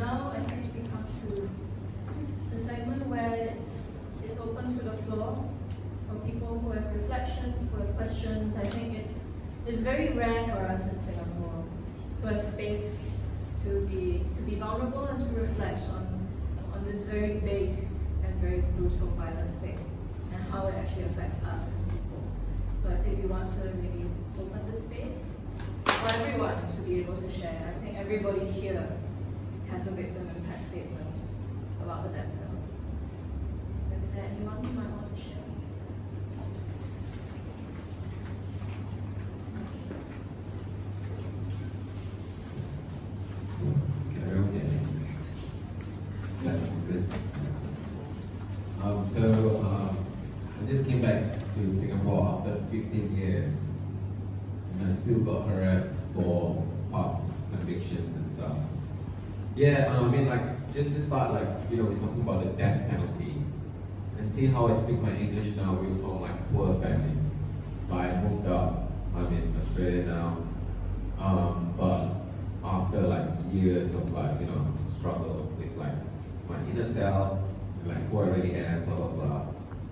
now I think we come to the segment where it's open to the floor for people who have reflections, who have questions. I think it's very rare for us in Singapore to have space to be vulnerable and to reflect on this very big and very brutal violent thing and how it actually affects us as people. So I think we want to really open the space for everyone to be able to share. I think everybody here has a victim impact statement about the death penalty. So is there anyone who might want to share? That's good. I just came back to Singapore after 15 years, and I still got harassed for past convictions and stuff. Yeah, just to start, we're talking about the death penalty, and see how I speak my English now. We're from poor families. I moved up. I'm in Australia now, but after years of struggle with my inner self, and who I really am, blah blah blah.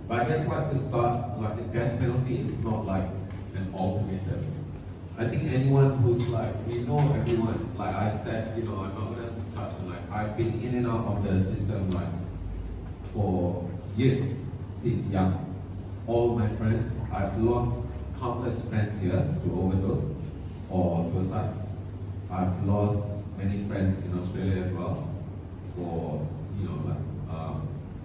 But I guess to start, the death penalty is not an ultimatum. I think anyone who's we know everyone, I said, I'm not gonna touch on I've been in and out of the system for years, since young. All my friends, I've lost countless friends here to overdose or suicide. I've lost many friends in Australia as well for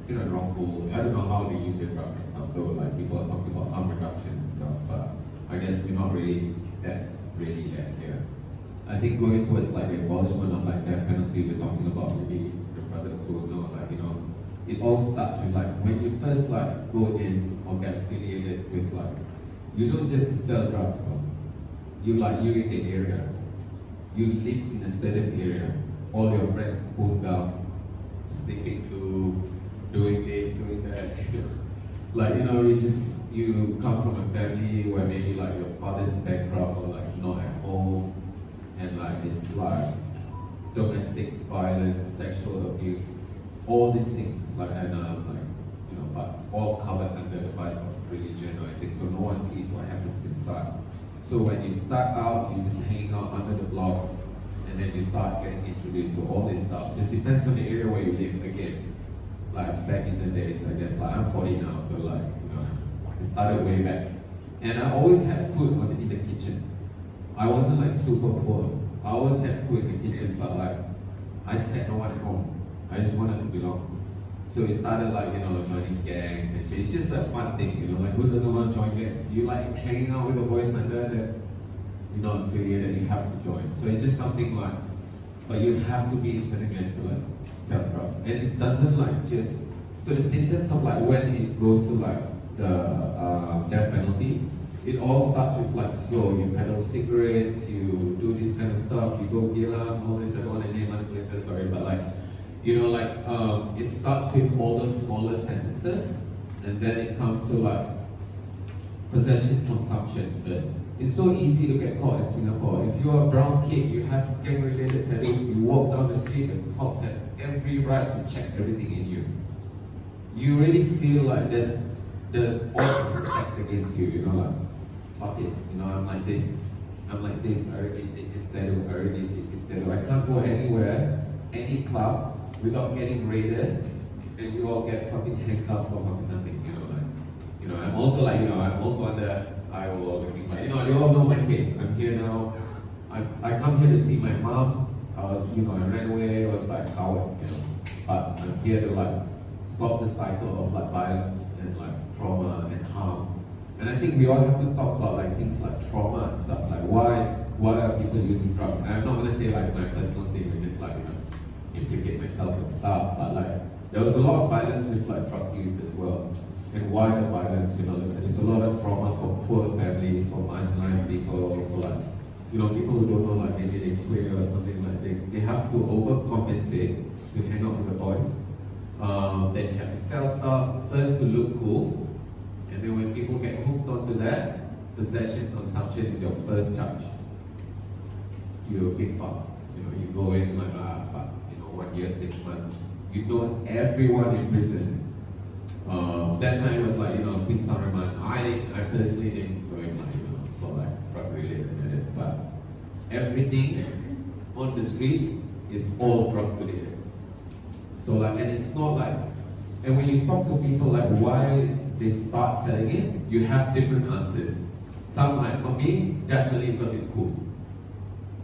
wrongful, I don't know how they use it, drugs and stuff. So people are talking about harm reduction and stuff, but I guess we're not really yet here. I think going towards the abolishment of death penalty, we're talking about maybe the brothers who will know, it all starts with when you first go in or get affiliated with you don't just sell drugs, bro. You in the area. You live in a certain area. All your friends pull down, sniffing glue, doing this, doing that. You come from a family where maybe your father's bankrupt or not at home, and it's domestic violence, sexual abuse, all these things, but all covered under the vice of religion or anything, so no one sees what happens inside. So when you start out, you're just hanging out under the block, and then you start getting introduced to all this stuff. Just depends on the area where you live again. Back in the days, I guess, I'm 40 now, so it started way back. And I always had food in the kitchen. I wasn't super poor. I always had food in the kitchen, but I just had no one at home. I just wanted to belong. So it started joining gangs and shit. It's just a fun thing, who doesn't want to join gangs? You hanging out with the boys under that you're not affiliated, you have to join. So it's just something but you have to be turning against self-drugs. And it doesn't just, so the symptoms of when it goes to the death penalty, it all starts with slow. You peddle cigarettes, you do this kind of stuff, you go Geylang, all this. I don't want to name other places, sorry, but it starts with all those smaller sentences, and then it comes to possession consumption first. It's so easy to get caught in Singapore. If you're a brown kid, you have gang-related tattoos, you walk down the street, the cops have every right to check everything in you. You really feel there's the odds are stacked against you, fuck it, I'm like this, I already did this tattoo, I already did this tattoo. I can't go anywhere, any club, without getting raided, and you all get fucking handcuffed for fucking nothing, I'm also I'm also under IO looking, but you all know my case. I'm here now. I come here to see my mom. I ran away. I was coward, But I'm here to stop the cycle of violence and trauma and harm. And I think we all have to talk about things like trauma and stuff. Why are people using drugs? And I'm not gonna say my personal thing and just implicate myself and stuff. But there was a lot of violence with drug use as well. And why the violence? There's a lot of trauma for poor families, for marginalized people, for people who don't know maybe they're queer or something they have to overcompensate to hang out with the boys. Then you have to sell stuff first to look cool, and then when people get hooked onto that, possession consumption is your first charge. You're a big fuck. You go in fuck. 1 year, 6 months. You know everyone in prison. That time it was like, Queenstown remand. I personally didn't go in like, for like drug related matters, but everything on the streets is all drug related. So like, and it's not like, and when you talk to people like why they start selling it, you have different answers. Some like, for me, definitely because it's cool.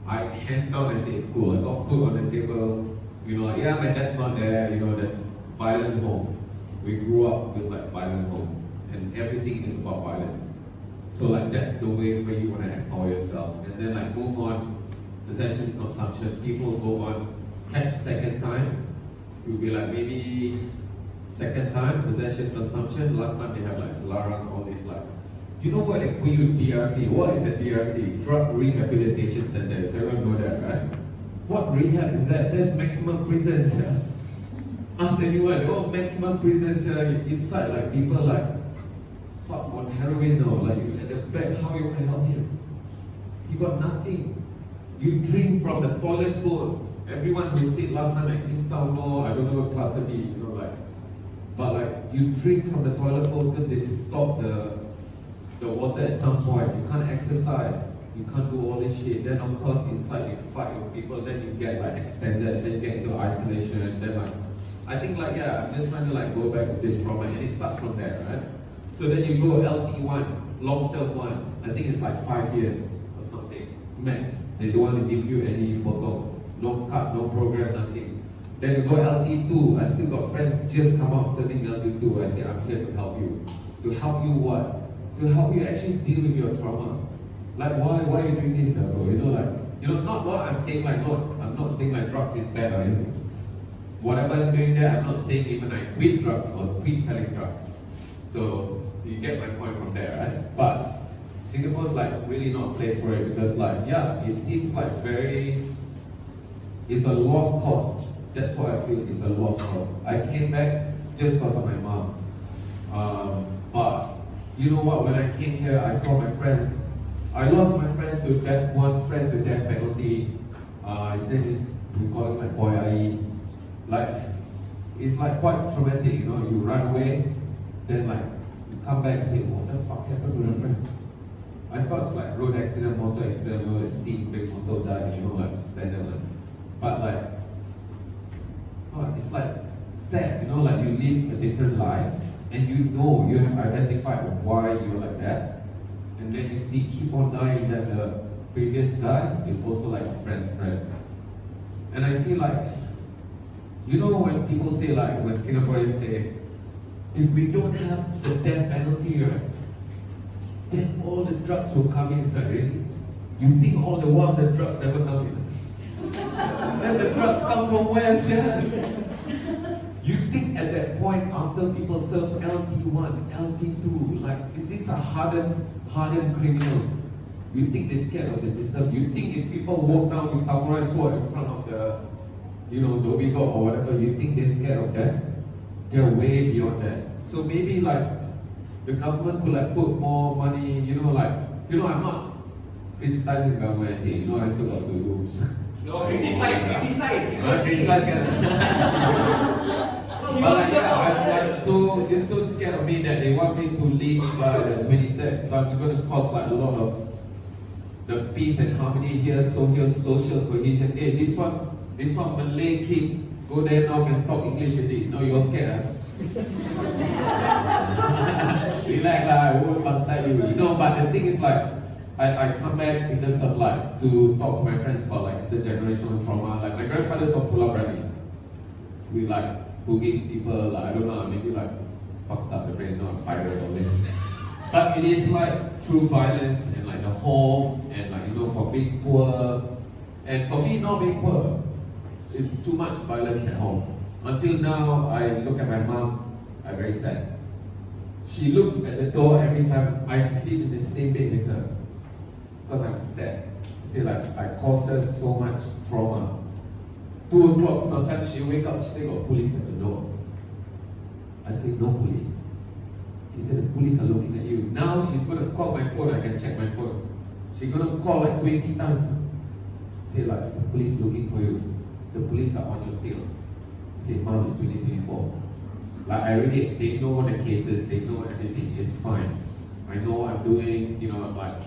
Hands down I say it's cool. I got food on the table, like, yeah, my dad's not there, there's violent home. We grew up with like violent home, and everything is about violence. So like that's the way for you when to empower yourself. And then like move on, possession, consumption, people go on, catch second time, you'll be like maybe second time, possession, consumption, last time they have like Selarang, all this like, you know what they put you DRC, what is a DRC? Drug Rehabilitation Center, so everyone know that, right? What rehab is that? There's maximum prisons here. Ask anyone, maximum prisons here, inside like people like, fuck on heroin now, like you at the back, how you want to help him? You got nothing. You drink from the toilet bowl. Everyone visit last time at Queenstown, I don't know what cluster B, but like you drink from the toilet bowl because they stop the water at some point. You can't exercise, you can't do all this shit. Then of course inside you fight with people, then you get like extended, then you get into isolation, then like, I think like, I'm just trying to like go back with this trauma, and it starts from there, right? So then you go LT1, long-term one, I think it's like 5 years or something, max. They don't want to give you any photo, no cut, no program, nothing. Then you go LT2, I still got friends just come out serving LT2. I say, I'm here to help you. To help you what? To help you actually deal with your trauma. Like, why are you doing this, bro? Not what I'm saying, like, I'm not saying like drugs is bad or anything. Whatever I'm doing there, I'm not saying even I quit drugs or quit selling drugs. So you get my point from there, right? But Singapore's like really not a place for it because like, it seems like it's a lost cause. That's what I feel, it's a lost cause. I came back just because of my mom. But you know what, when I came here, I saw my friends. I lost my friends to death, one friend to death penalty. His name is, we call him like Boy Ai. Like, it's like quite traumatic, you run away, then like, you come back and say, what the fuck happened to your friend? I thought it's like road accident, motor accident, steam brake, motor die, like standard one. But like, it's like sad, like you live a different life, and you have identified why you're like that, and then you see keep on dying that the previous guy is also like a friend's friend. And I see like, when people say like, when Singaporeans say, if we don't have the death penalty, right, then all the drugs will come in. So really? You think all the while the drugs never come in? Then the drugs come from where, sir? You think at that point, after people serve LT1, LT2, like these are hardened criminals, you think they're scared of the system? You think if people walk down with samurai sword in front of the Dhoby Ghaut or whatever, you think they're scared of death? They're way beyond that. So maybe like the government could like put more money, I'm not criticizing the government here, I still got the rules. No, criticize. Criticize But like, I'm like they're so scared of me that they want me to leave by the 23rd. So I'm going to cost like a lot of the peace and harmony here, social cohesion. Hey, this one Malay kid, go there now and talk English with it. No, you're scared, huh? Relax lah, I won't contact you. But the thing is like, I come back in terms of like, to talk to my friends about like intergenerational trauma. Like my grandfather's from Pulau Brani. We like Bugis people, like, I don't know, maybe like fucked up the brain, not pirate or this. But it is like true violence and like the home and like, for being poor. And for me, not being poor, it's too much violence at home. Until now, I look at my mom, I'm very sad. She looks at the door every time I sleep in the same bed with her. Because I'm sad. See, like, I cause her so much trauma. 2 o'clock, sometimes she wake up, she say, got police at the door. I say, no police. She said, the police are looking at you. Now she's going to call my phone, I can check my phone. She's going to call like 20 times. Say like, the police looking for you. the police are on your tail. I say, Mom, it's 2024. Like I already, they know the cases, they know everything, it's fine. I know what I'm doing, like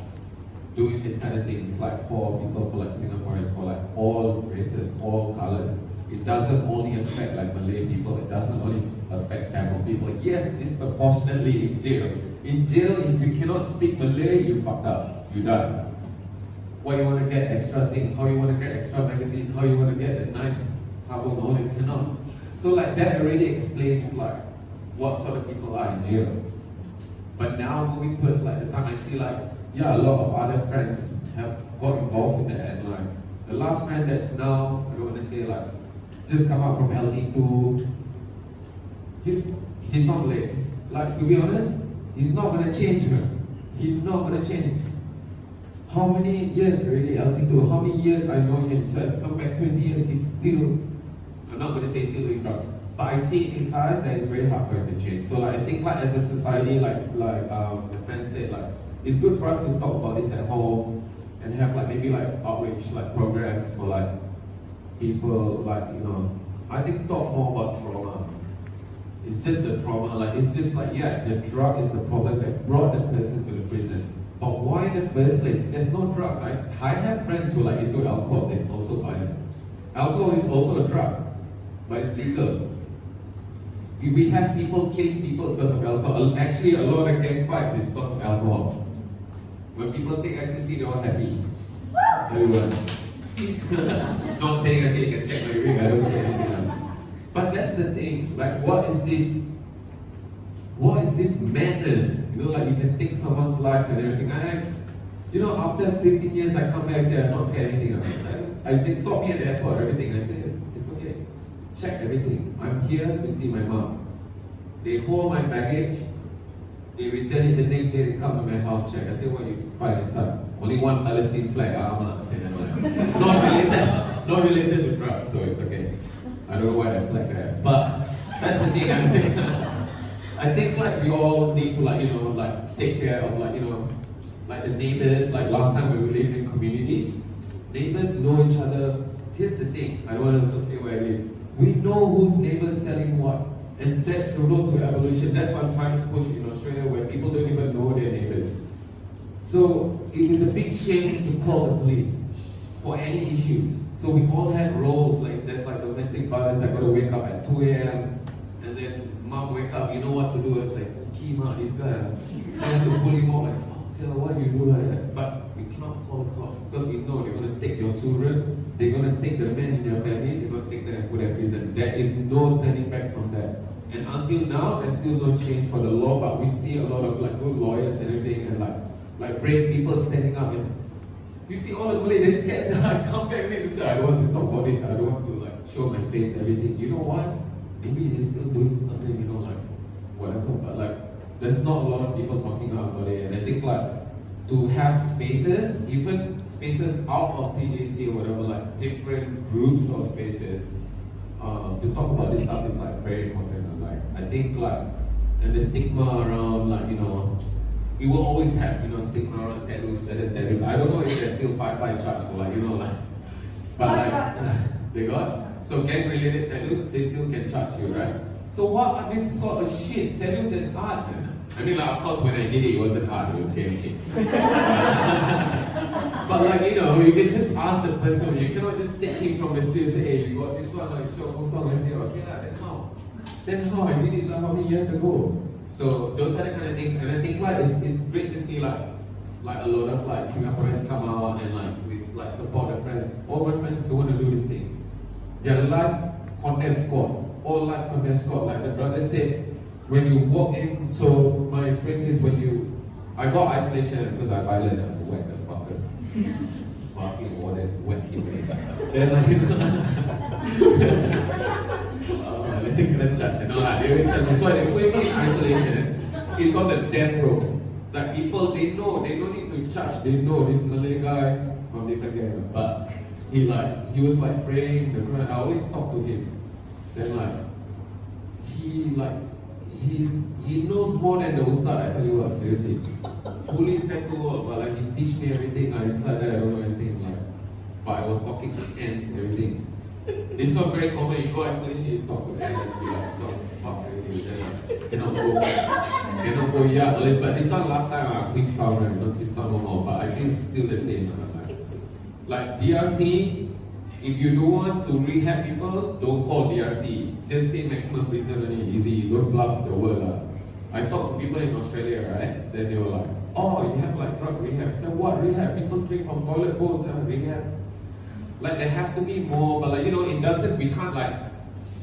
doing this kind of thing. It's like for people, for like Singaporeans, for like all races, all colors. It doesn't only affect like Malay people, it doesn't only affect Tamil people. Yes, disproportionately in jail. In jail, if you cannot speak Malay, you fucked up, you done. What you want to get extra thing, how you want to get extra magazine, how you want to get a nice sabun, no, you cannot. So like that already explains like what sort of people are in jail. But now moving towards like the time I see like, yeah, a lot of other friends have got involved in that, and like the last friend that's now, I don't want to say like, just come out from LT2, he's not late. Like to be honest, he's not gonna change, man. He's not gonna change. How many years already LT2? How many years I know him? So I come back 20 years, he's still, I'm not gonna say still doing drugs, but I see in his eyes that it's very hard for him to change. So like I think like as a society, like the friend said, like it's good for us to talk about this at home and have like maybe like outreach like programs for like people like I think talk more about trauma. It's just the trauma, like it's just like yeah, the drug is the problem that brought the person to the prison. But why in the first place? There's no drugs. I have friends who are like into alcohol, it's also violent. Alcohol is also a drug, but it's legal. We have people killing people because of alcohol. Actually, a lot of gang fights is because of alcohol. When people take ecstasy, they're all happy. Everyone. Not saying I say you can check my ring, I don't care anything. But that's the thing. Like, what is this? What is this madness? Like you can take someone's life and everything. After 15 years, I come back and say I'm not scared of anything. They stop me at the airport. Everything. I say it's okay. Check everything. I'm here to see my mom. They hold my baggage. They return it the next day. They come to my house, check. I say, what you find inside? Only one Palestine flag. I say that's not related to drugs, so it's okay. I don't know why that flag there, but that's the thing. I think like we all need to like take care of like the neighbors. Like last time when we lived in communities, neighbors know each other. Here's the thing. I don't want to say where I live. We know whose neighbor's selling what. And that's the road to evolution. That's what I'm trying to push in Australia, where people don't even know their neighbors. So it was a big shame to call the police for any issues. So we all had roles, like there's like domestic violence, I gotta wake up at 2 a.m. and then mom wake up, you know what to do? It's like, Kima, this guy, I have to pull him out, like, fuck, Sarah, why do you do like that? But we cannot call the cops because we know they're gonna take your children, they're gonna take the men in your family, they're gonna take them and put them in prison. There is no turning back from that. And until now, there's still no change for the law, but we see a lot of like good lawyers and everything, and like brave people standing up. And you see all the Malay, they scared. So I come back and they say, I don't want to talk about this. I don't want to like show my face, everything. You know why? Maybe they're still doing something, like whatever. But like, there's not a lot of people talking about it. And I think like to have spaces, even spaces out of TJC or whatever, like different groups or spaces. To talk about this stuff is like very important. Like I think like, and the stigma around like we will always have stigma around tattoos, certain tattoos. I don't know if there's still 5 charge for but like they got so gang related tattoos, they still can charge you, right? So what are this sort of shit? Tattoos and art, man. I mean, like, of course, when I did it, it wasn't art, it was gang shit. But like, you can just ask the person, you cannot just take him from the street and say, hey, you got this one, or it's your photo, and everything. Okay, then how? Then how? I did it like how many years ago? So those are the kind of things, and I think like it's great to see like a lot of like Singaporeans come out and like support their friends. All my friends don't want to do this thing. They're live content squad, all live content squad. Like the brother said, when you walk in, so my experience is I got isolation because I'm violent and whack the fucker. Fucking whack him. Then I think the judge, they will charge me. So they put me in isolation. It's on the death row. Like people, they know, they don't need to charge. They know this Malay guy from different guy, but he was like praying. I always talk to him. Then he knows more than the ustad. I tell you what, seriously. Fully tattooed, but he teach me everything. Inside there, I don't know anything. But I was talking to ants and everything. This one very common. You go explanation, you talk to them, and you like, no, fuck, already, cannot go, yeah, but this one last time, Queenstown, right? Not Queenstown no more, but I think it's still the same. Like DRC, if you don't want to rehab people, don't call DRC. Just say maximum prison only, easy, don't bluff the world. I talked to people in Australia, right? Then they were like, oh, you have like drug rehab. I said, what rehab? People drink from toilet bowls, rehab. Like there have to be more, but like, it doesn't, we can't like,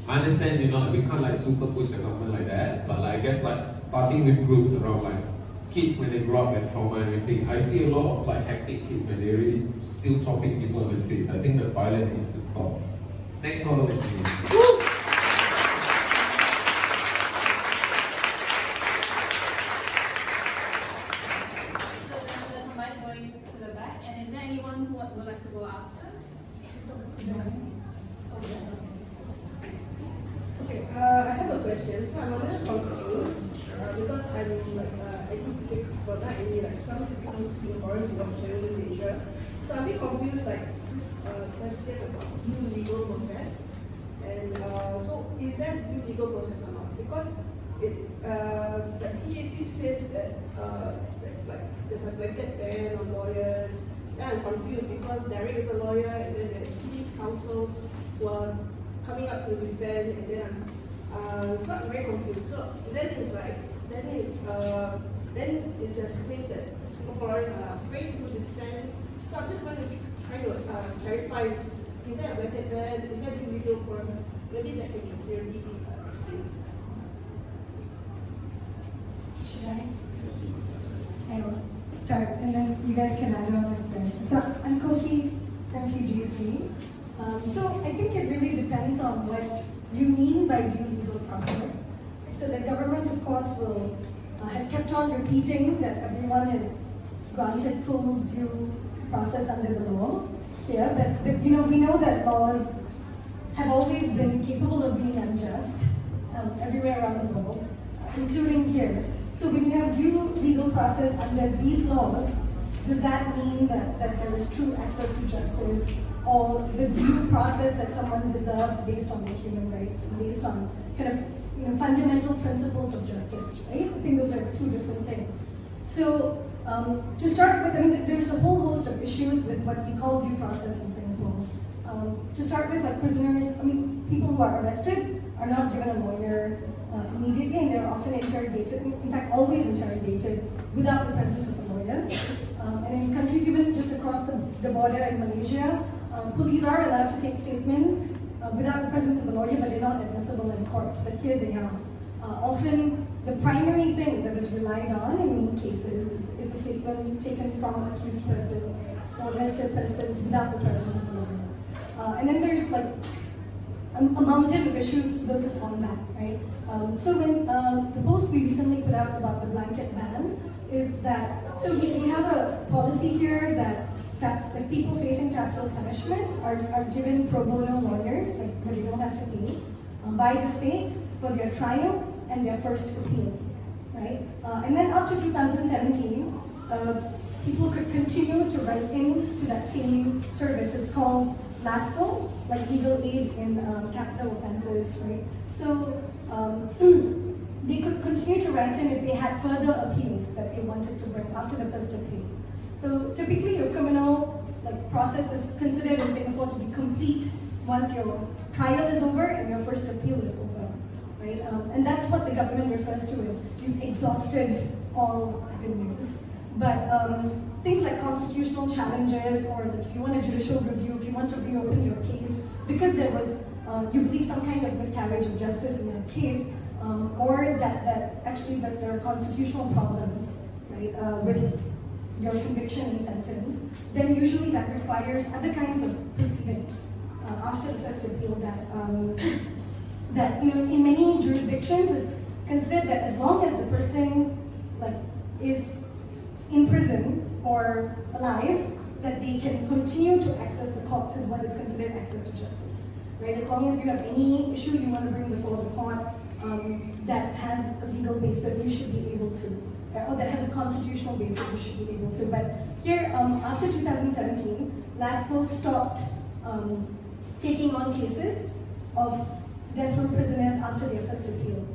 I understand, we can't like super push the government like that, but like, I guess like starting with groups around like kids when they grow up and trauma and everything. I see a lot of like hectic kids when they're really still chopping people in the streets. I think the violence needs to stop. Thanks for listening. Would like to go after? Okay, I have a question. So I'm a little confused because I'm like I think but not any like some people Singaporeans who are traveling to Asia. So I'm a bit confused like this let's get about new legal process. And so is that new legal process or not? Because the TAC says that there's a blanket ban on lawyers. Then I'm confused because Derek is a lawyer and then there's six counsels who are coming up to defend, and then so I'm very confused. So then it's like then it there's claims that Singaporeans are afraid to defend. So I'm just going to try to clarify: is there a blanket ban? Is there a legal forms? Maybe that can be clearly explained. Should I? I will start, and then you guys can add on if there's. So I'm Kohi from TGC. So I think it really depends on what you mean by due legal process. So the government, of course, has kept on repeating that everyone is granted full due process under the law here. But we know that laws have always been capable of being unjust everywhere around the world, including here. So when you have due legal process under these laws, does that mean that there is true access to justice, or the due process that someone deserves based on their human rights, based on kind of fundamental principles of justice, right? I think those are two different things. So to start with, there's a whole host of issues with what we call due process in Singapore. To start with, like prisoners, people who are arrested are not given a lawyer immediately, and they're often interrogated, in fact always interrogated, without the presence of a lawyer. And in countries even just across the border in Malaysia, police are allowed to take statements without the presence of a lawyer, but they're not admissible in court. But here they are. Often the primary thing that is relied on in many cases is the statement taken from accused persons or arrested persons without the presence of a lawyer. And then there's like a mountain of issues built upon that, right? So when the post we recently put out about the blanket ban is that, so we have a policy here that people facing capital punishment are given pro bono lawyers, like where they don't have to pay, by the state for their trial and their first appeal, right? And then up to 2017, people could continue to write in to that same service. It's called LASCO, like legal aid in capital offenses, right? So they could continue to write in if they had further appeals that they wanted to bring after the first appeal. So typically your criminal process is considered in Singapore to be complete once your trial is over and your first appeal is over, right? And that's what the government refers to as you've exhausted all avenues. But things like constitutional challenges, or like if you want a judicial review, if you want to reopen your case, because there was, you believe some kind of miscarriage of justice in your case, or that there are constitutional problems, right, with your conviction and sentence, then usually that requires other kinds of proceedings after the first appeal that in many jurisdictions it's considered that as long as the person is in prison or alive, that they can continue to access the courts is what is considered access to justice, right? As long as you have any issue you want to bring before the court that has a legal basis, you should be able to, or that has a constitutional basis, you should be able to. But here, after 2017, LASCO stopped taking on cases of death row prisoners after their first appeal.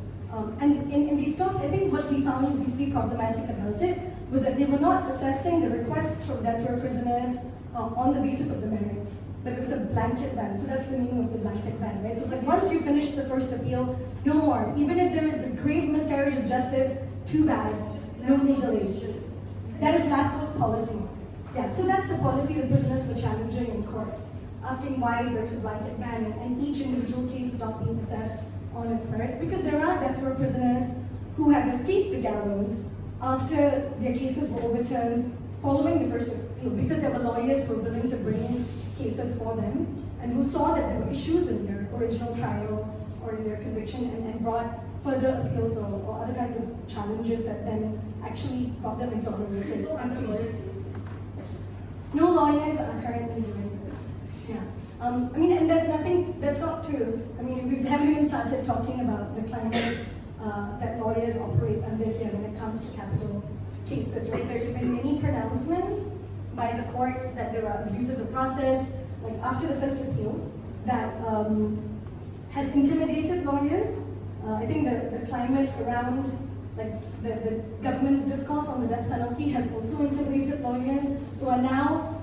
And in these talks, I think what we found deeply problematic about it was that they were not assessing the requests from death row prisoners on the basis of the merits, but it was a blanket ban. So that's the meaning of the blanket ban, right? So it's like once you finish the first appeal, no more. Even if there is a grave miscarriage of justice, too bad, no legal aid. That is LASPO's policy. Yeah, so that's the policy the prisoners were challenging in court, asking why there's a blanket ban and each individual case is not being assessed on its merits, because there are death row prisoners who have escaped the gallows after their cases were overturned following the first appeal, because there were lawyers who were willing to bring cases for them and who saw that there were issues in their original trial or in their conviction and brought further appeals or other kinds of challenges that then actually got them exonerated and freed. No lawyers are currently doing this. Yeah. I mean, and that's not true. I mean, we haven't even started talking about the climate that lawyers operate under here when it comes to capital cases, right? There's been many pronouncements by the court that there are abuses of process, like after the first appeal, that has intimidated lawyers. I think the climate around like the government's discourse on the death penalty has also intimidated lawyers who are now,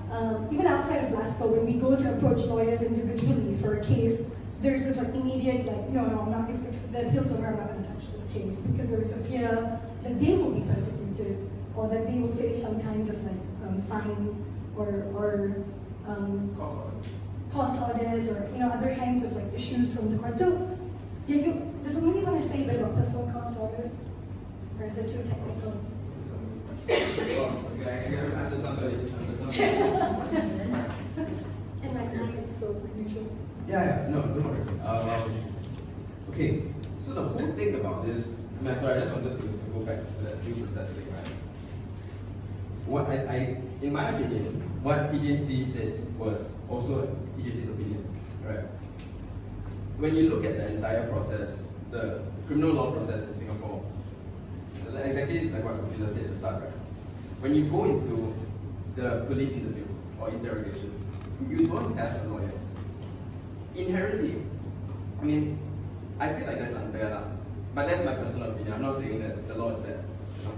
even outside of LASPO, when we go to approach lawyers individually for a case, there's this like immediate like, no, not if the appeal's over, I'm not going to touch this case, because there is a fear that they will be persecuted or that they will face some kind of like fine or cost orders or other kinds of like issues from the court. So yeah, does somebody want to say a bit about personal cost orders? Or is it too technical? Okay, I'm somebody. And like mine, it's so unusual. Yeah, no, don't worry. Okay, so the whole thing about this, sorry, I just wanted to go back to that due process thing, right? What in my opinion, what TJC said was also TJC's opinion, right? When you look at the entire process, the criminal law process in Singapore, exactly like what Kofila said at the start, right? When you go into the police interview or interrogation, you don't have a lawyer. Inherently, I mean, I feel like that's unfair now. But that's my personal opinion. I'm not saying that the law is bad. No.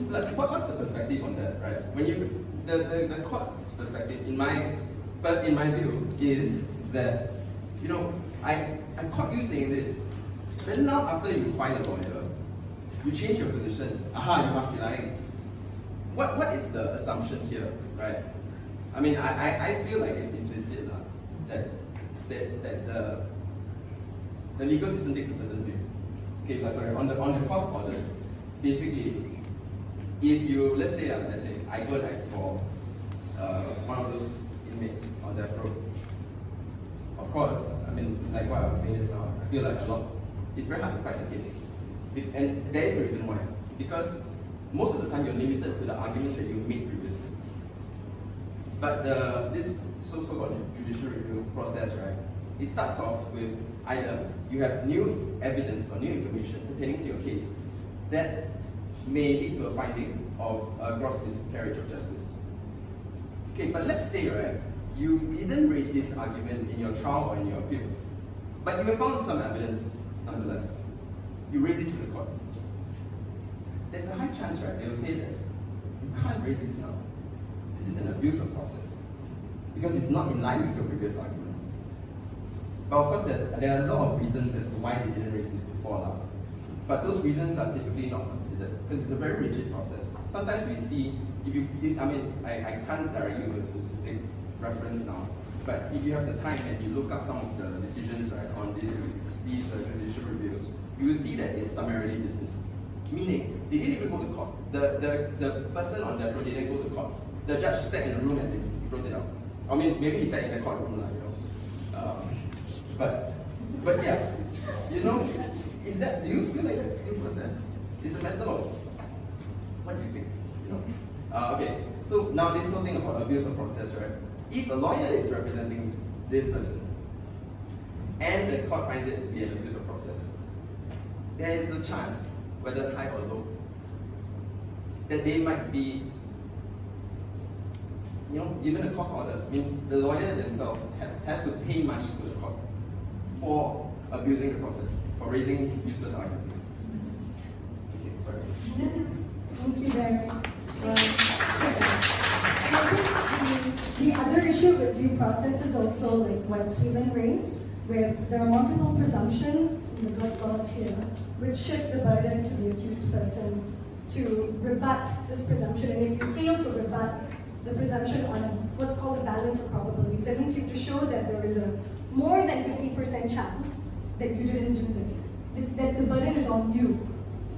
But what's the perspective on that, right? When you the court's perspective, in my view, is that I caught you saying this. Then now after you find a lawyer, you change your position. Aha, you must be lying. What is the assumption here, right? I mean, I feel like it's implicit that the legal system takes a certain view. Okay, but sorry, on the cost orders, basically, if you let's say I go like for one of those inmates on death row. Of course, I mean, like what I was saying just now, I feel like it's very hard to fight the case. And there is a reason why. Because most of the time you're limited to the arguments that you made previously. But this so-called judicial review process, right, it starts off with either you have new evidence or new information pertaining to your case that may lead to a finding of a gross miscarriage of justice. Okay, but let's say, right, you didn't raise this argument in your trial or in your appeal, but you have found some evidence nonetheless. You raise it to the court. There's a high chance, right, they will say that you can't raise this now. This is an abuse of process because it's not in line with your previous argument. But of course, there are a lot of reasons as to why they didn't raise this before now. But those reasons are typically not considered because it's a very rigid process. Sometimes we see, I can't direct you to a specific reference now, but if you have the time and you look up some of the decisions, right, on these judicial reviews, you will see that it's summarily dismissed. Meaning, they didn't even go to court. The person on death row didn't go to court. The judge sat in the room and he wrote it out. I mean, maybe he sat in the courtroom, but yeah, do you feel like that's due process? It's a matter of, what do you think? Okay, so now this whole thing about abuse of process, right? If a lawyer is representing this person, and the court finds it to be an abuse of process, there is a chance, whether high or low, that they might be given a court order, means the lawyer themselves has to pay money to the court for abusing the process, for raising useless arguments. Okay, sorry. Thank you, Derek. I think the other issue with due process is also like what Sweden raised, where there are multiple presumptions in the drug laws here, which shift the burden to the accused person to rebut this presumption. And if you fail to rebut the presumption on what's called a balance of probabilities, that means you have to show that there is a more than 50% chance that you didn't do this, that the burden is on you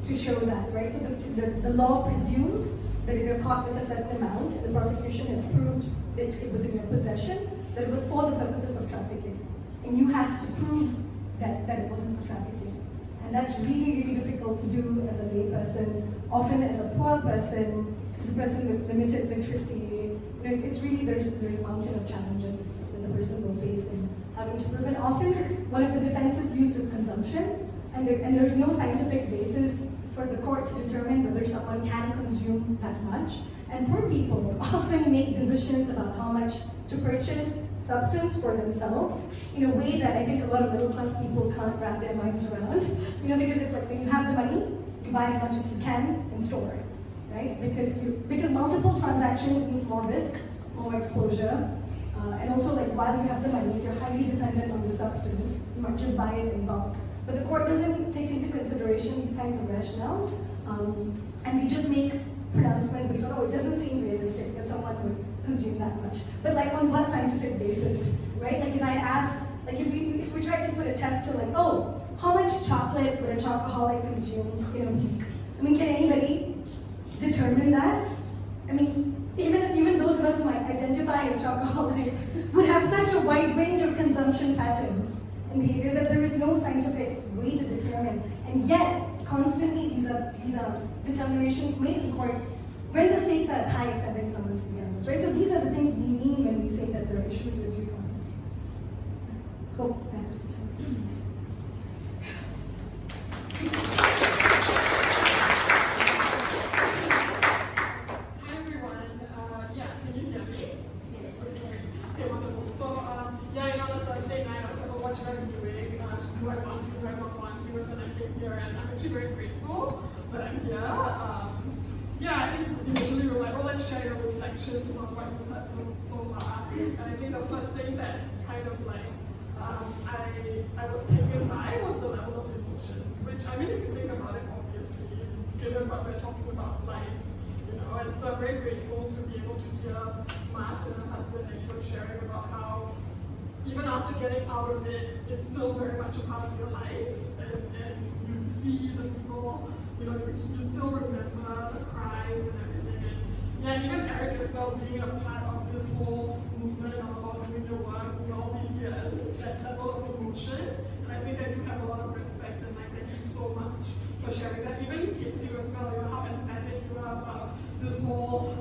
to show that, right? So the law presumes that if you're caught with a certain amount and the prosecution has proved that it was in your possession, that it was for the purposes of trafficking. And you have to prove that it wasn't for trafficking. And that's really, really difficult to do as a lay person, often as a poor person, as a person with limited literacy. It's really, there's a mountain of challenges that the person will face in having to prove. And often, one of the defenses used is consumption, and there's no scientific basis for the court to determine whether someone can consume that much. And poor people often make decisions about how much to purchase substance for themselves in a way that I think a lot of middle class people can't wrap their minds around. Because it's like when you have the money, you buy as much as you can and store it, right? Because multiple transactions means more risk, more exposure, and also like while you have the money, if you're highly dependent on the substance, you might just buy it in bulk. But the court doesn't take into consideration these kinds of rationales, and they just make pronouncements based on, it doesn't seem realistic that someone would consume that much. But like on what scientific basis, right? Like if I asked, like if we tried to put a test to like, how much chocolate would a chocoholic consume in a week? Can anybody determine that? Even those of us who might identify as chocoholics would have such a wide range of consumption patterns and behaviors that there is no scientific way to determine. And yet, constantly these are determinations made in court when the state says high sending someone to the others, right? So these are the things we mean when we say that there are issues with due process. Hope that. Hi everyone. Can you hear me? Yes. Okay, wonderful. So the Thursday night I was like, what should I be doing? Do I want to? Do I not want to? And then I came here, and I'm actually very grateful that I'm here. I think initially we were like, let's share your reflections on what we've heard so far. And I think the first thing that kind of like I was taken by was the level of emotions, which if you think about it, obviously, given what we're talking about life, and so I'm very grateful to be able to hear Mas and her husband and sharing about how even after getting out of it, it's still very much a part of your life, and you see the people, you still remember the cries and everything. And even Eric as well, being a part of this whole movement of doing your work in all these years, that level of emotion. And I think I do have a lot of respect, and thank you so much for sharing that. Even in case you as well, how empathetic you are about this whole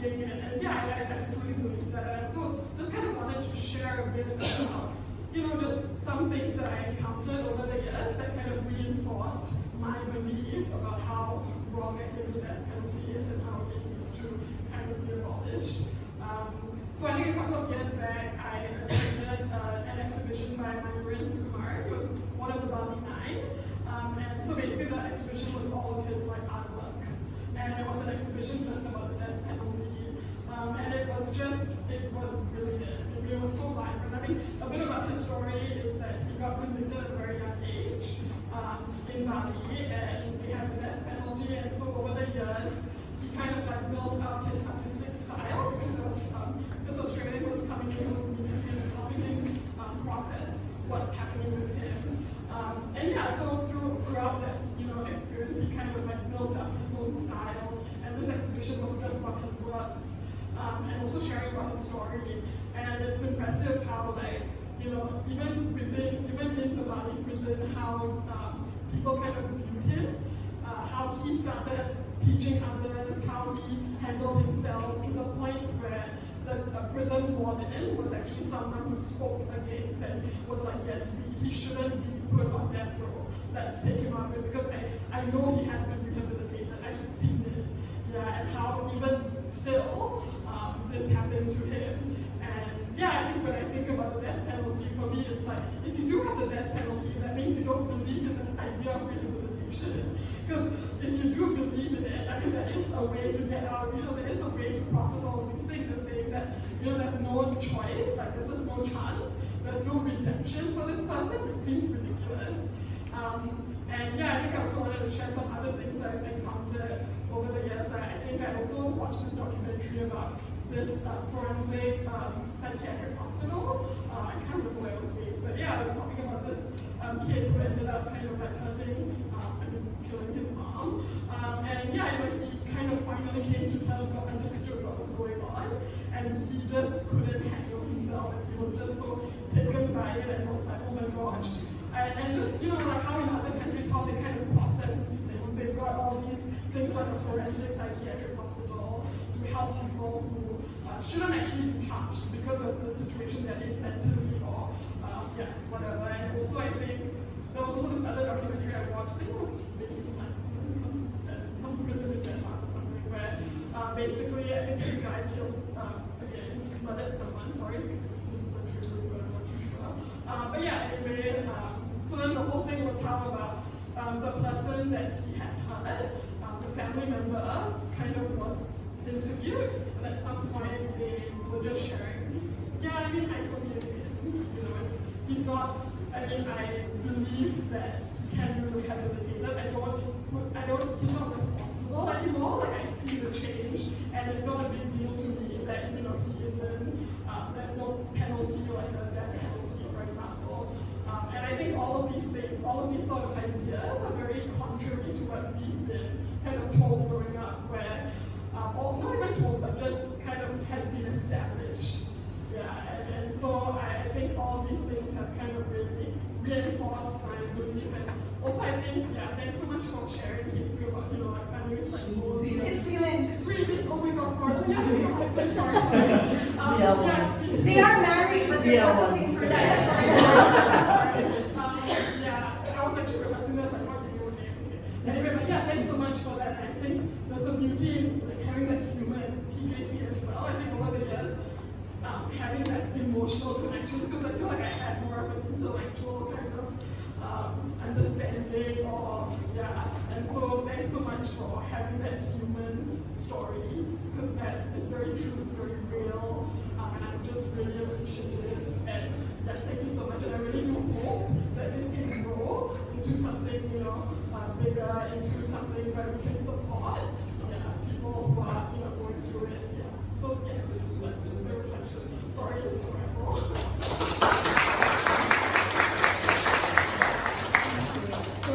thing. And I truly believe that. And so just kind of wanted to share a bit about, just some things that I encountered over the years that kind of reinforced my belief about how wrong I think the death penalty is and how it needs to kind of be abolished. So I think a couple of years back, I attended an exhibition by Mandarin Sukumar. He was one of the Bali Nine. And so basically the exhibition was all of his artwork. And it was an exhibition just about the death penalty. And it was really good. It was so vibrant. A bit about his story is that he got convicted at a very young age in Bali, and they had the death penalty. And so over the years, he kind of built up his artistic style because this Australian was coming in, was meeting him and helping him process what's happening with him. So throughout that experience, he kind of built up his own style. And this exhibition was just about his works. And also sharing about his story. And it's impressive how even in the Bali prison, how people kind of viewed him, how he started teaching others, how he handled himself to the point where the prison warden was actually someone who spoke against and was like, yes, he shouldn't be put on death row. Let's take him out of it, because I know he has been rehabilitated. I've seen it. And how even still, this happened to him. And yeah, I think when I think about the death penalty, for me it's like, if you do have the death penalty, that means you don't believe in the idea of rehabilitation. Because if you do believe in it, I mean, there is a way to get out, there is a way to process all of these things. You're saying that, there's no choice, like there's just no chance, there's no redemption for this person, which seems ridiculous. And yeah, I think I also wanted to share some other things that I've encountered over the years. I think I also watched this documentary about this forensic psychiatric hospital. I can't remember where it was based, but yeah, I was talking about this kid who ended up kind of like hurting, killing his mom. And yeah, he kind of finally came to terms or understood what was going on, and he just couldn't handle himself. He was just so taken by it and was like, oh my gosh. And just, like how in other countries, how they kind of process these things. They've got all these things like a forensic psychiatric hospital to help people who shouldn't actually be charged because of the situation they're in mentally or whatever. And also I think there was also this other documentary I watched, I think it was based in like some prison in Denmark or something, where basically I think this guy killed, murdered someone, sorry if this is a true, but I'm not too sure. But yeah, anyway, so then the whole thing was how about the person that he had hurt, the family member kind of was interviewed, and at some point they were just sharing, yeah, I mean, I forgive him, he's not, I believe that he can be rehabilitated. He's not responsible anymore. Like I see the change, and it's not a big deal to me that he isn't. There's no penalty like a death penalty, for example. And I think all of these things, all of these sort of ideas are very contrary to what we've been kind of told growing up, where, or not even told, but just kind of has been established. Yeah, and so I think all these things have kind of really reinforced my belief. And also I think, thanks so much for sharing Casey about, I know it's like, It's feeling. it's really, oh my god, sorry. Yeah, it's your husband, sorry. They are married, but they're not the same person. I was actually realizing that, like, what do you name? Anyway, but yeah, thanks so much for that. I think there's the beauty in like, having that human TJC as well. I think over the years, having that emotional connection, because I feel like I had more of an intellectual kind of understanding, and so thanks so much for having that human stories, because it's very true, it's very real, and I'm just really appreciative, and thank you so much, and I really do hope that this can grow into something, bigger, into something where we can support, people who are, going through it, so that's just a reflection. Sorry, it's So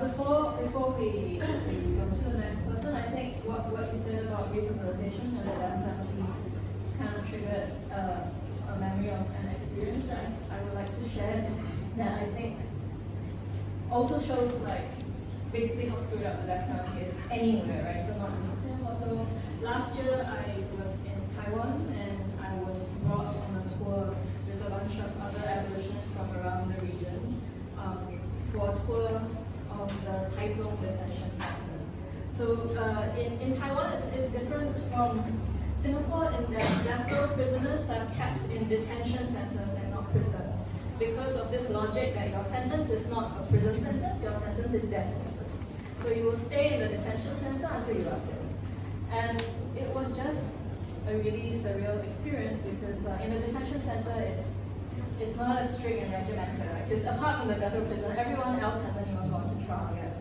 before we go to the next person, I think what you said about rehabilitation and the death penalty just kind of triggered a memory of an experience that I would like to share that I think also shows like basically how screwed up the death penalty is anywhere, right? So not just in Singapore. So last year I was in Taiwan and I was brought on a tour with a bunch of other abolitionists from around the region for a tour of the Taichung detention center. So in Taiwan it's different from Singapore in that death row prisoners are kept in detention centers and not prison. Because of this logic that your sentence is not a prison sentence, your sentence is death sentence. So you will stay in the detention center until you are killed. And it was just a really surreal experience because in the detention center it's not as strict and regimented, right? Because apart from the death row prison, everyone else hasn't even gone to trial yet.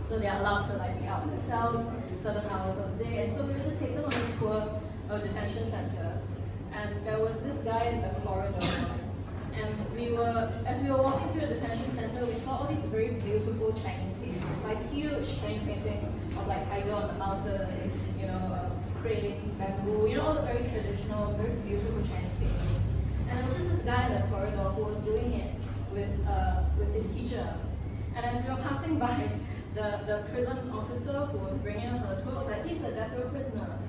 So they're allowed to be out in their cells certain hours of the day. And so we were just taken on this tour of detention center. And there was this guy in the corridor. And as we were walking through the detention center, we saw all these very beautiful Chinese paintings, like huge Chinese paintings of like tiger on the mountain, cranes, bamboo, all the very traditional, very beautiful Chinese paintings. And there was just this guy in the corridor who was doing it with his teacher. And as we were passing by, the prison officer who was bringing us on the tour was like, he's a death row prisoner.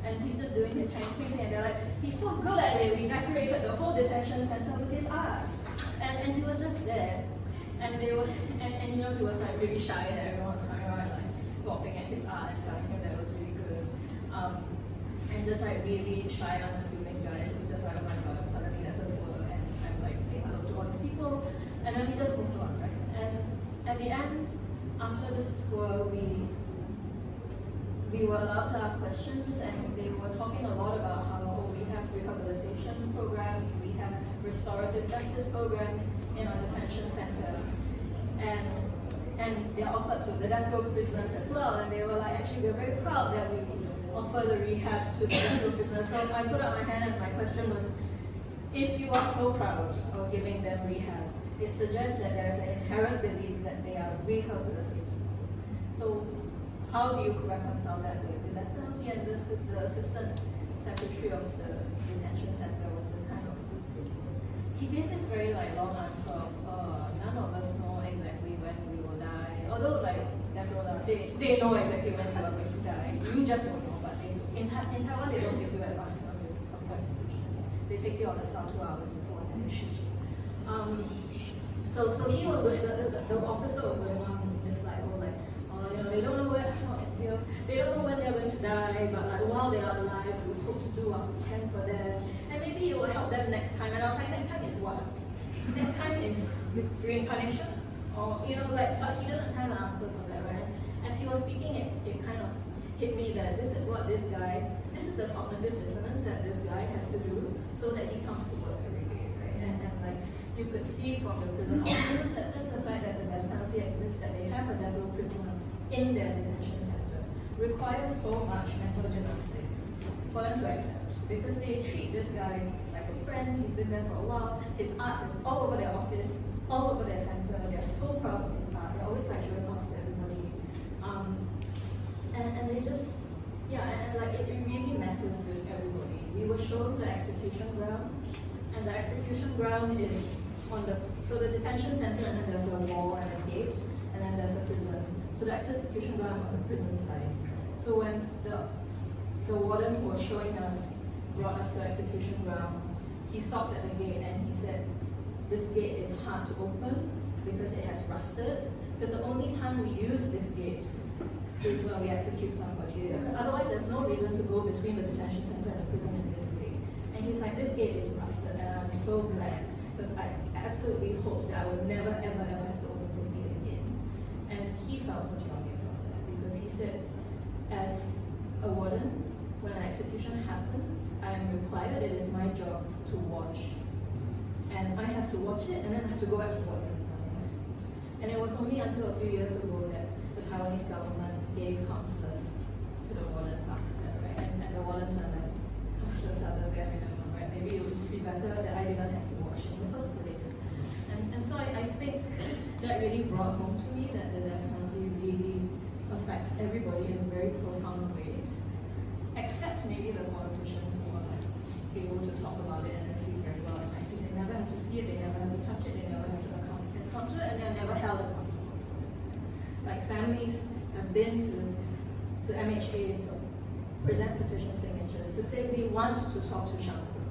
And he's just doing his Chinese painting, and they're like, he's so good at it, we decorated the whole detention center with his art. And he was just there. And he was like really shy, and everyone was coming around like gawping at his art and telling him that it was really good. And just like really shy, unassuming guy who's just like, oh my god, suddenly there's a tour and I'm like saying hello to all these people, and then we just moved on, right? And at the end, after this tour, we were allowed to ask questions, and they were talking a lot about how we have rehabilitation programs, we have restorative justice programs in our detention center, and they're offered to the death row prisoners as well. And they were like, actually, we're very proud that we offer the rehab to the death row prisoners. So I put up my hand, and my question was, if you are so proud of giving them rehab, it suggests that there's an inherent belief that they are rehabilitated. So how do you reconcile that with the death penalty? And the assistant secretary of the detention center was just kind of, he gave this very like long answer of, none of us know exactly when we will die. Although like they know exactly when you are going to die. You just don't know, but in Taiwan they don't give you advance notice of execution. They take you on the cell 2 hours before and then they shoot you. So he was going, the officer was going on this like, they don't know they don't know when they're going to die, but like while they are alive, we hope to do what we can for them, and maybe it will help them next time. And I was like, next time is what? Next time is reincarnation, or like, but he didn't have an answer for that, right? As he was speaking, it kind of hit me that this is what this is the cognitive dissonance that this guy has to do so that he comes to work every day, right? And like you could see from the prison officers that just the fact that the death penalty exists, that they have a death row prisoner in their detention center, requires so much mental gymnastics for them to accept, because they treat this guy like a friend. He's been there for a while. His art is all over their office, all over their center. They're so proud of his art. They're always like showing off to everybody, and they just and like it really messes with everybody. We were shown the execution ground, and the execution ground is on the detention center, and then there's a wall and a gate, and then there's a prison. So the execution ground is on the prison side. So when the warden who was showing us, brought us to the execution ground, he stopped at the gate and he said, this gate is hard to open because it has rusted. Because the only time we use this gate is when we execute somebody. Otherwise, there's no reason to go between the detention center and the prison in this way. And he's like, this gate is rusted, and I'm so glad, because I absolutely hoped that I would never, ever, ever have to open this gate again. And he felt so strongly about that, because he said, as a warden, when an execution happens, I am required, it is my job to watch. And I have to watch it, and then I have to go back to work. And it was only until a few years ago that the Taiwanese government gave counselors to the wardens after that, right? And the wardens are like, counselors are the bare minimum, right? Maybe it would just be better that I didn't have to watch it in the first place. And so I think that really brought home to me that the death penalty really affects everybody in very profound ways, except maybe the politicians who are like able to talk about it and they sleep very well at night, because they never have to see it, they never have to touch it, they never have to encounter it, and they're never held accountable. Like families have been to MHA to present petition signatures to say we want to talk to Shankar,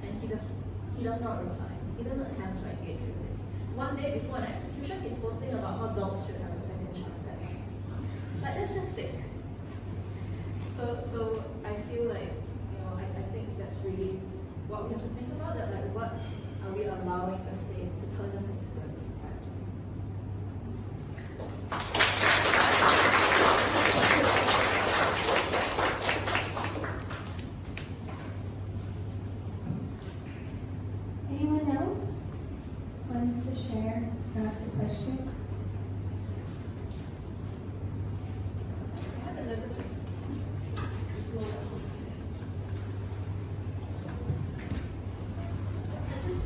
and he does not reply. He doesn't have to engage with this. One day before an execution, he's posting about how dogs should have a second chance at life. Like, that's just sick. So I feel like, I think that's really what we have to think about, that like what are we allowing the state to turn us into as a society? Anyone else wants to share or ask a question? I have another thing.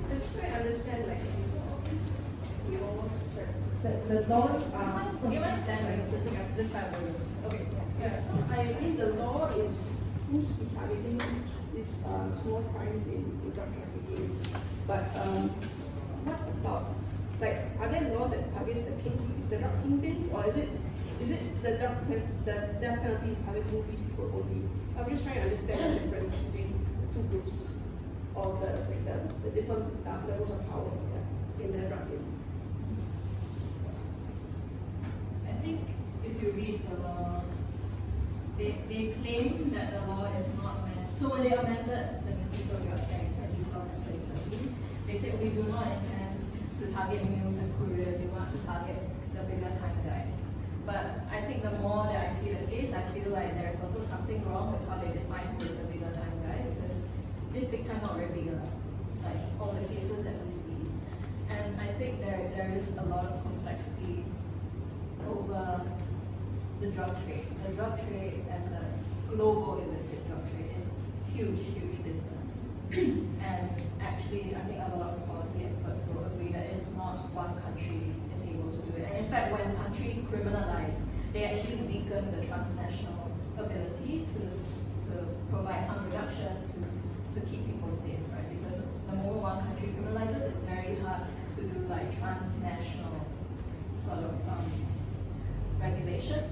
Just trying to understand, like, so all these laws, the laws are. You might stand right, so just this side of the room. Okay, yeah, so I mean the law seems to be targeting these small crimes in drug trafficking, but what about, like, are there laws that targets the drug kingpins, or is it the death penalty is targeting these people only? I'm just trying to understand the difference between the two groups, or the different levels of power in the drug game. I think if you read the law, they claim that the law is not meant amended the Mississippi Act 2012 and 2013. They said we do not intend to target mules and couriers, we want to target the bigger time guys. But I think the more that I see the case, I feel like there's also something wrong with how they define who is the bigger time guy, because this big time not very big enough, like all the cases that we see. And I think there is a lot of complexity over the drug trade. The drug trade as a global illicit drug trade is huge, huge business. And actually, I think a lot of policy experts will agree that it's not one country is able to do it. And in fact, when countries criminalize, they actually weaken the transnational ability to provide harm reduction, to keep people safe, right? Because the more one country criminalizes, it's very hard to do like transnational sort of regulation.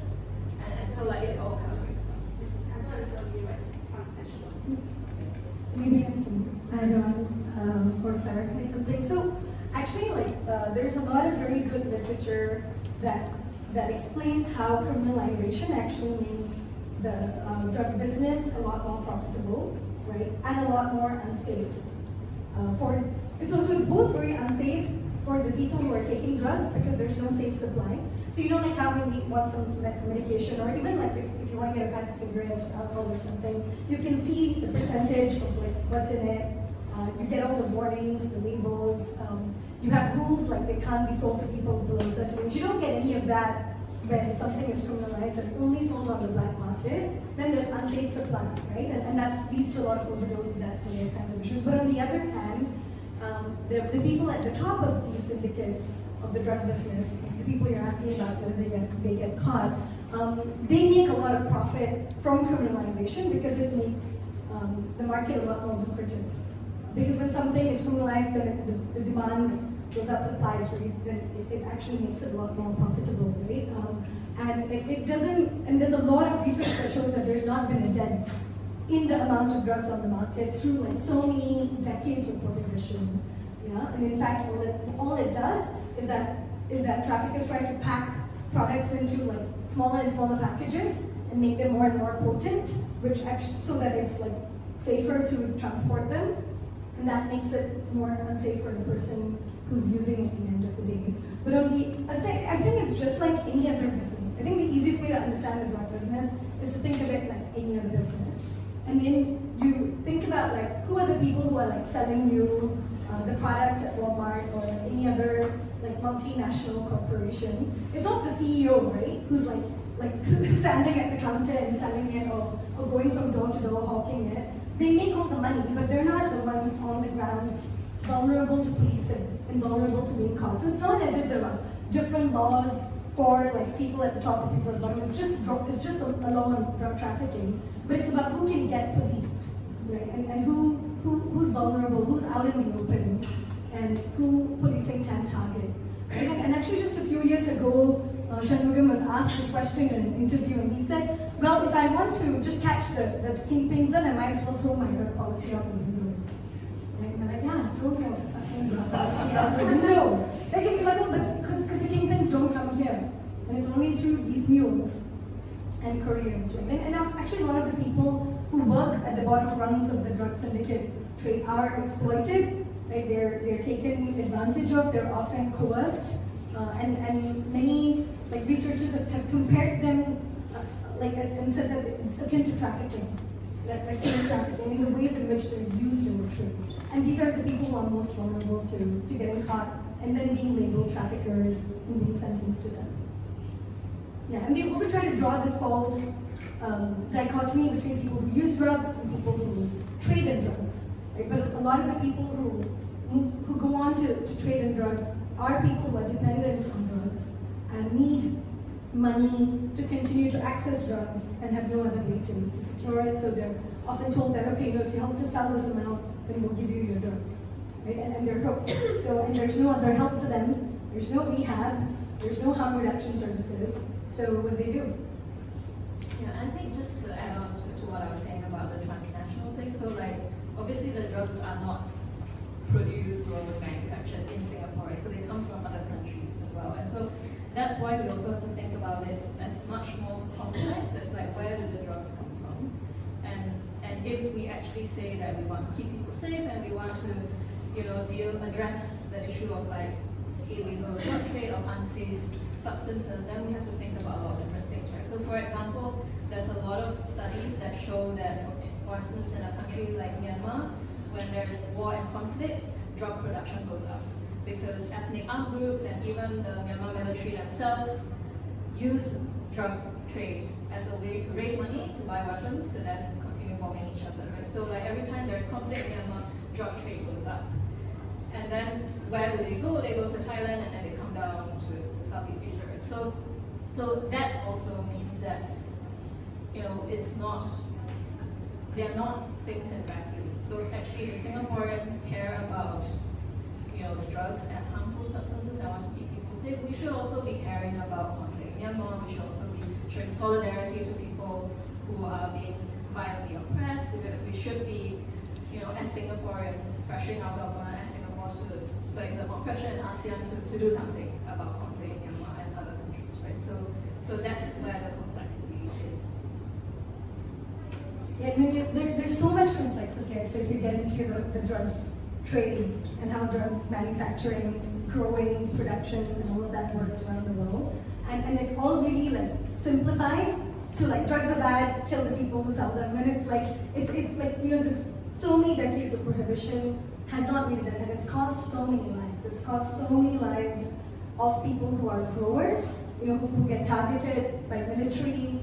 And so like it all kind of breaks down. I don't understand what you mean by transnational. Maybe I can add on or clarify something. So actually, like there's a lot of very good literature that explains how criminalization actually makes the drug business a lot more profitable, right, and a lot more unsafe. So it's both very unsafe for the people who are taking drugs because there's no safe supply. So you know, like how when we want some like medication, or even like if you want to get a pack of cigarettes or alcohol or something, you can see the percentage of like what's in it. You get all the warnings, the labels. You have rules like they can't be sold to people below a certain age. You don't get any of that when something is criminalized and only sold on the black market. Then there's unsafe supply, right? And that leads to a lot of overdose deaths and those kinds of issues. But on the other hand, the people at the top of these syndicates of the drug business, the people you're asking about whether they get caught, they make a lot of profit from criminalization because it makes the market a lot more lucrative. Because when something is criminalized, then the demand goes up, supply is reduced, then it actually makes it a lot more profitable, right? And it doesn't, and there's a lot of research that shows that there's not been a dent in the amount of drugs on the market through like so many decades of prohibition. Yeah, and in fact, all it does is that traffickers try to pack products into like smaller and smaller packages and make them more and more potent, which actually so that it's like safer to transport them, and that makes it more unsafe for the person who's using it at the end of the day. But I'd say I think it's just like any other business. I think the easiest way to understand the drug business is to think of it like any other business. And then you think about like who are the people who are like selling you the products at Walmart or any other like multinational corporation. It's not the CEO, right? Who's like standing at the counter and selling it or going from door to door hawking it. They make all the money, but they're not the ones on the ground vulnerable to policing and vulnerable to being caught. So it's not as if there are different laws for like people at the top and people at the bottom. It's just a law on drug trafficking, but it's about who can get policed, right? And who's vulnerable, who's out in the open, and who policing can target. Right? And actually, just a few years ago, Shanmugam was asked this question in an interview, and he said, "Well, if I want to just catch the kingpins, then I might as well throw my drug policy out the window." And we're like, "Yeah, throw your fucking drug policy out the window." Because the kingpins don't come here, and it's only through these mules and couriers, right? And actually, a lot of the people who work at the bottom rungs of the drug syndicate trade are exploited, right? They're taken advantage of. They're often coerced, and many like researchers have compared them, and said that it's akin to trafficking, like human trafficking in the ways in which they're used in the trade. And these are the people who are most vulnerable to getting caught and then being labeled traffickers and being sentenced to death. Yeah, and they also try to draw this false dichotomy between people who use drugs and people who trade in drugs. Right? But a lot of the people who go on to trade in drugs are people who are dependent on drugs and need money to continue to access drugs and have no other way to secure it. So they're often told that, okay, if you help to sell this amount, then we'll give you your drugs. Right? And they're hooked. And there's no other help for them. There's no rehab. There's no harm reduction services. So what do they do? Yeah, I think just to add on to what I was saying about the transnational thing, so like obviously the drugs are not produced, grown, or manufactured in Singapore, right? So they come from other countries as well. And so that's why we also have to think about it as much more complex as like where do the drugs come from? And if we actually say that we want to keep people safe and we want to, address the issue of like illegal drug trade or unsafe substances, then we have to think about a lot of different things, right? So for example, there's a lot of studies that show that, for instance, in a country like Myanmar, when there's war and conflict, drug production goes up because ethnic armed groups and even the Myanmar military themselves use drug trade as a way to raise money to buy weapons to then continue bombing each other, right? So like every time there's conflict in Myanmar, drug trade goes up. And then where do they go? They go to Thailand and then they come down to Southeast Asia, right? So that also means that, they're not things in vacuum. So actually, if Singaporeans care about, the drugs and harmful substances and want to keep people safe, we should also be caring about conflict in Myanmar. We should also be showing solidarity to people who are being violently oppressed. We should be, as Singaporeans, pressuring our government as Singapore to exert more pressure in ASEAN to do something about conflict in Myanmar and other countries, right? So that's where the complexity is. Yeah, I mean, there's so much complexity actually if you get into the drug trade and how drug manufacturing, growing, production, and all of that works around the world. And it's all really like simplified to like drugs are bad, kill the people who sell them. And it's like there's so many decades of prohibition has not really done it. It's cost so many lives. It's cost so many lives of people who are growers, who get targeted by military,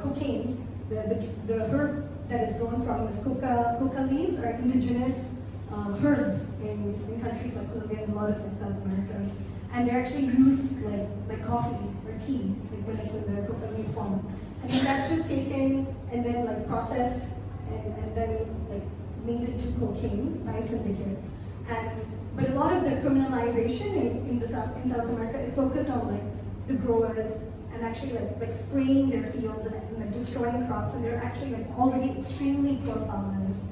cocaine. The herb that it's grown from is coca leaves, are indigenous herbs in countries like Colombia and a lot of like South America, and they're actually used like coffee or tea, like when it's in the coca leaf form, and then that's just taken and then like processed and then like made into cocaine by syndicates. But a lot of the criminalization in South America is focused on like the growers and actually like spraying their fields and like destroying crops, and they're actually like already extremely poor farmers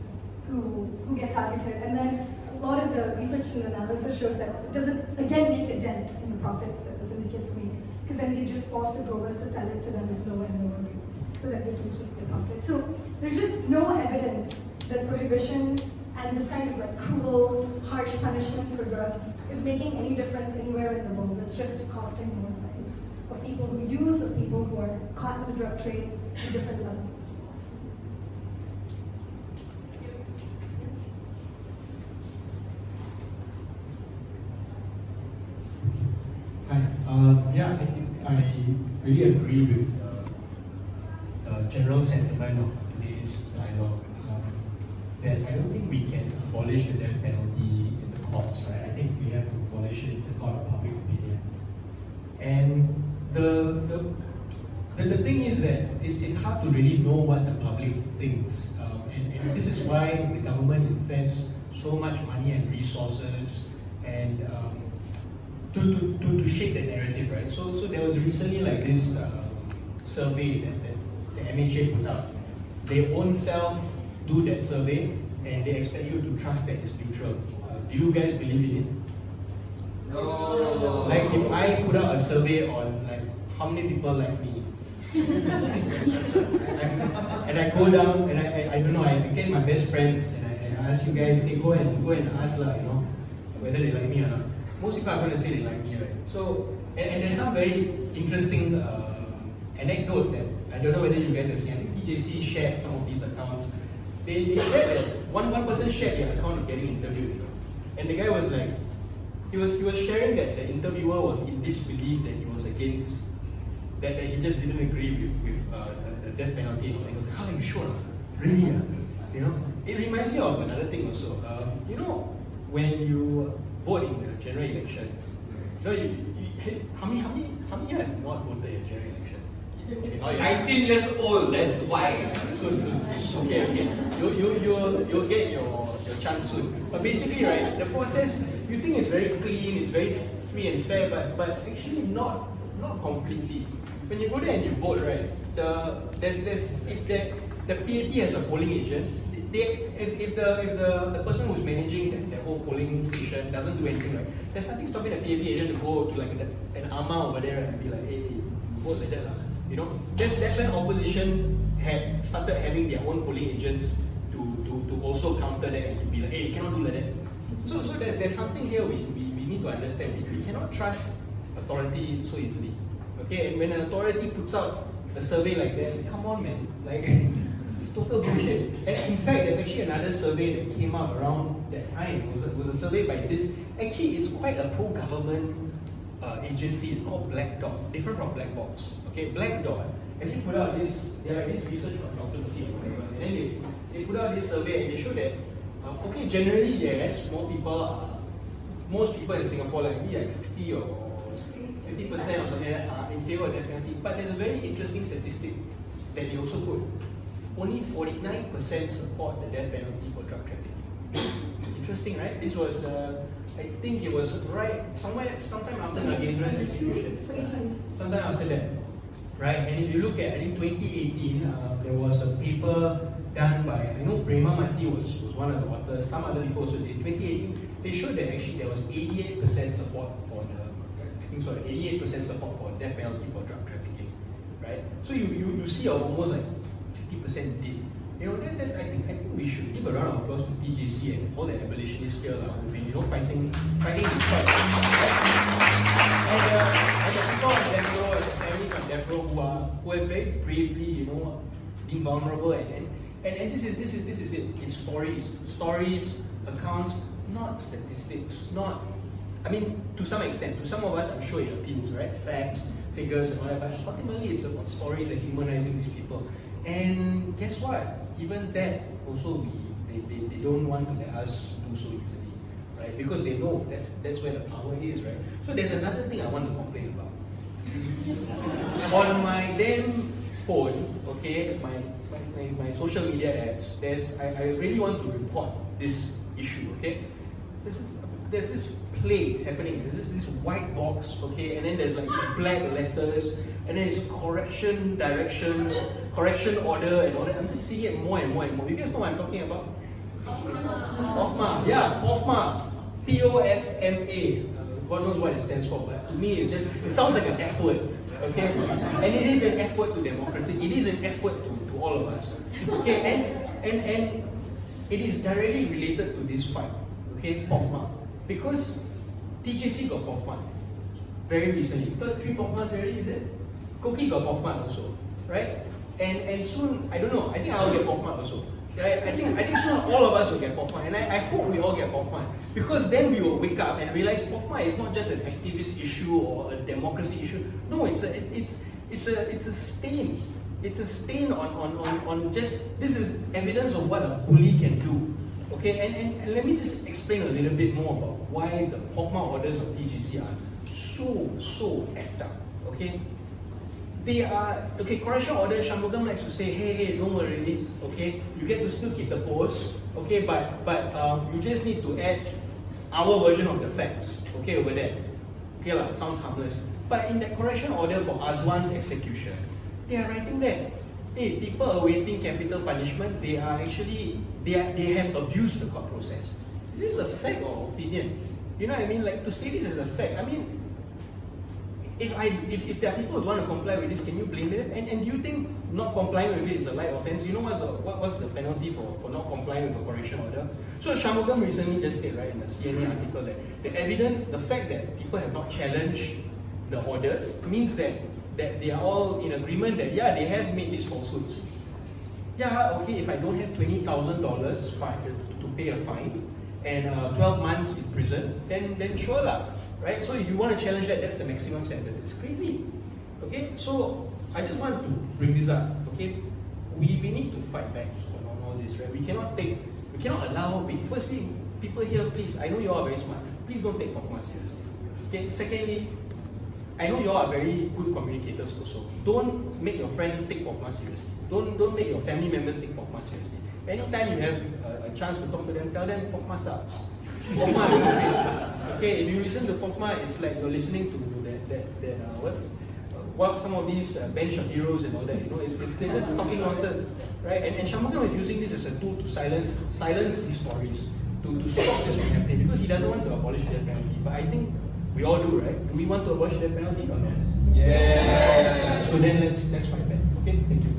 who get targeted. And then a lot of the research and analysis shows that it doesn't again make a dent in the profits that the syndicates make, because then they just force the growers to sell it to them at lower and lower rates so that they can keep their profit. So there's just no evidence that prohibition and this kind of like cruel, harsh punishments for drugs is making any difference anywhere in the world. It's just costing more lives of people who use, of people who are caught in the drug trade at different levels. Hi. I think I really agree with the general sentiment of today's dialogue. That I don't think we can abolish the death penalty in the courts, right? I think we have to abolish it in the court of public opinion. And the thing is that it's hard to really know what the public thinks, and this is why the government invests so much money and resources and to shape the narrative, right? So there was recently like this survey that the MHA put out. They own self do that survey and they expect you to trust that it's neutral. Do you guys believe in it? No. Like if I put out a survey on like how many people like me, and I go down and I don't know, I get my best friends and I ask you guys, hey, go and ask whether they like me or not. Most people are going to say they like me, right? So and there's some very interesting anecdotes that I don't know whether you guys have seen. I think TJC shared some of these accounts. They shared that one person shared their account of getting interviewed, and the guy was like, he was sharing that the interviewer was in disbelief that he was against, that he just didn't agree with the death penalty. And he was like, how are you sure? Really? It reminds me of another thing also. When you vote in the general elections, how many have not voted in general election? Okay, 19 years old, that's why. Soon. Okay. You'll get your chance soon. But basically, right, the process you think is very clean, it's very free and fair, but actually not completely. When you go there and you vote, right, if the PAP has a polling agent, if the person who's managing the whole polling station doesn't do anything, right, there's nothing stopping the PAP agent to go to like an AMA over there and be like, hey, vote like that. That's when opposition had started having their own polling agents to also counter that and to be like, hey, you cannot do like that. So there's something here we need to understand. We cannot trust authority so easily. Okay, and when an authority puts out a survey like that, come on man, like it's total bullshit. And in fact, there's actually another survey that came out around that time. It was a survey by this. Actually, it's quite a pro-government agency. It's called Black Dot, different from Black Box. Okay, Black Dot actually put out this. They are like this research consultancy or whatever. And then they put out this survey and they show that okay, generally yes, most people in Singapore, like maybe like 60 or 60% or something like that, are in favor of death penalty. But there's a very interesting statistic that they also put. Only 49% support the death penalty for drug trafficking. Interesting, right? This was, I think it was sometime after Nagendran's execution. Sometime after that, right? And if you look at, I think 2018, there was a paper done by, I know Prema Mati was one of the authors, some other people also did. 2018, they showed that actually there was 88% support for 88% support for death penalty for drug trafficking, right? So you see almost like 50% did. You know, that's I think we should give a round of applause to TJC and all the abolitionists here who've been, fighting this fight. And the people on death row, and the families on death row who have very bravely, been vulnerable and this is it. It's stories, accounts, not statistics, not. I mean, to some extent, to some of us, I'm sure it appeals, right? Facts, figures, and all that. But ultimately, it's about stories and humanizing these people. And guess what? Even that also they don't want to let us do so easily, right? Because they know that's where the power is, right? So there's another thing I want to complain about. On my damn phone, okay, my social media apps, I really want to report this issue, okay? There's this play happening. There's this white box, okay, and then there's like these black letters, and then it's correction order, and all that. I'm just seeing it more and more and more. You guys know what I'm talking about? POFMA, yeah, POFMA, POFMA. God knows what it stands for, but to me, it sounds like an F word, okay? And it is an F word to democracy. It is an F word to all of us, okay? And it is directly related to this fight, okay? POFMA, because TJC got POFMA very recently. 3 POFMAs already, is it? Koki got POFMA also, right? And soon, I don't know, I think I'll get POFMA also. Right? I think soon all of us will get POFMA, and I hope we all get POFMA, because then we will wake up and realize POFMA is not just an activist issue or a democracy issue. No, it's a stain. It's a stain on just, this is evidence of what a bully can do. Okay, and let me just explain a little bit more about why the POFMA orders of TGC are so effed up. Okay, they are, okay, correction order, Shanmugam likes to say, hey, don't worry, okay, you get to still keep the post, okay, but you just need to add our version of the facts, okay, over there. Okay, sounds harmless. But in that correction order for Azwan's execution, they are writing that, hey, people awaiting capital punishment, they are actually, they have abused the court process. Is this a fact or opinion? You know what I mean? Like, to say this is a fact, I mean, if there are people who want to comply with this, can you blame them? And do you think not complying with it is a light offense? You know what's the penalty for not complying with a correction order? So Shanmugam recently just said, right, in the CNN article, that the fact that people have not challenged the orders means that they are all in agreement that, yeah, they have made these falsehoods. Yeah, okay, if I don't have $20,000 to pay a fine and 12 months in prison, then sure lah. Right? So if you want to challenge that, that's the maximum sentence. It's crazy. Okay? So I just want to bring this up. Okay? We need to fight back on all this, right? We cannot allow, firstly, people here, please, I know you all are very smart. Please don't take POFMA seriously. Okay? Secondly, I know you all are very good communicators also. Don't make your friends take POFMA seriously. Don't make your family members take POFMA seriously. Anytime you have a chance to talk to them, tell them POFMA sucks. POFMA is stupid. Okay, if you listen to POFMA, it's like you're listening to what some of these bench of heroes and all that. You know, they're just talking nonsense, right? And Shanmugam is using this as a tool to silence these stories, to stop this from happening, because he doesn't want to abolish death penalty. But I think we all do, right? Do we want to abolish death penalty or not? Yeah. So then let's fight back. Okay, thank you.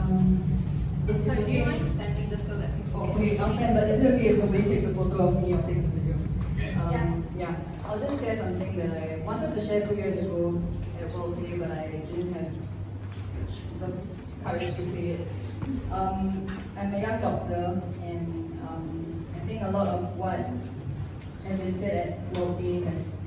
It's Sorry, do you okay. mind standing just so that people Oh, okay, I'll stand, but is it okay if nobody takes a photo of me or takes a video? Yeah. Yeah, I'll just share something that I wanted to share 2 years ago at World Day, but I didn't have the courage to say it. I'm a young doctor, and I think a lot of what has been said at World Day has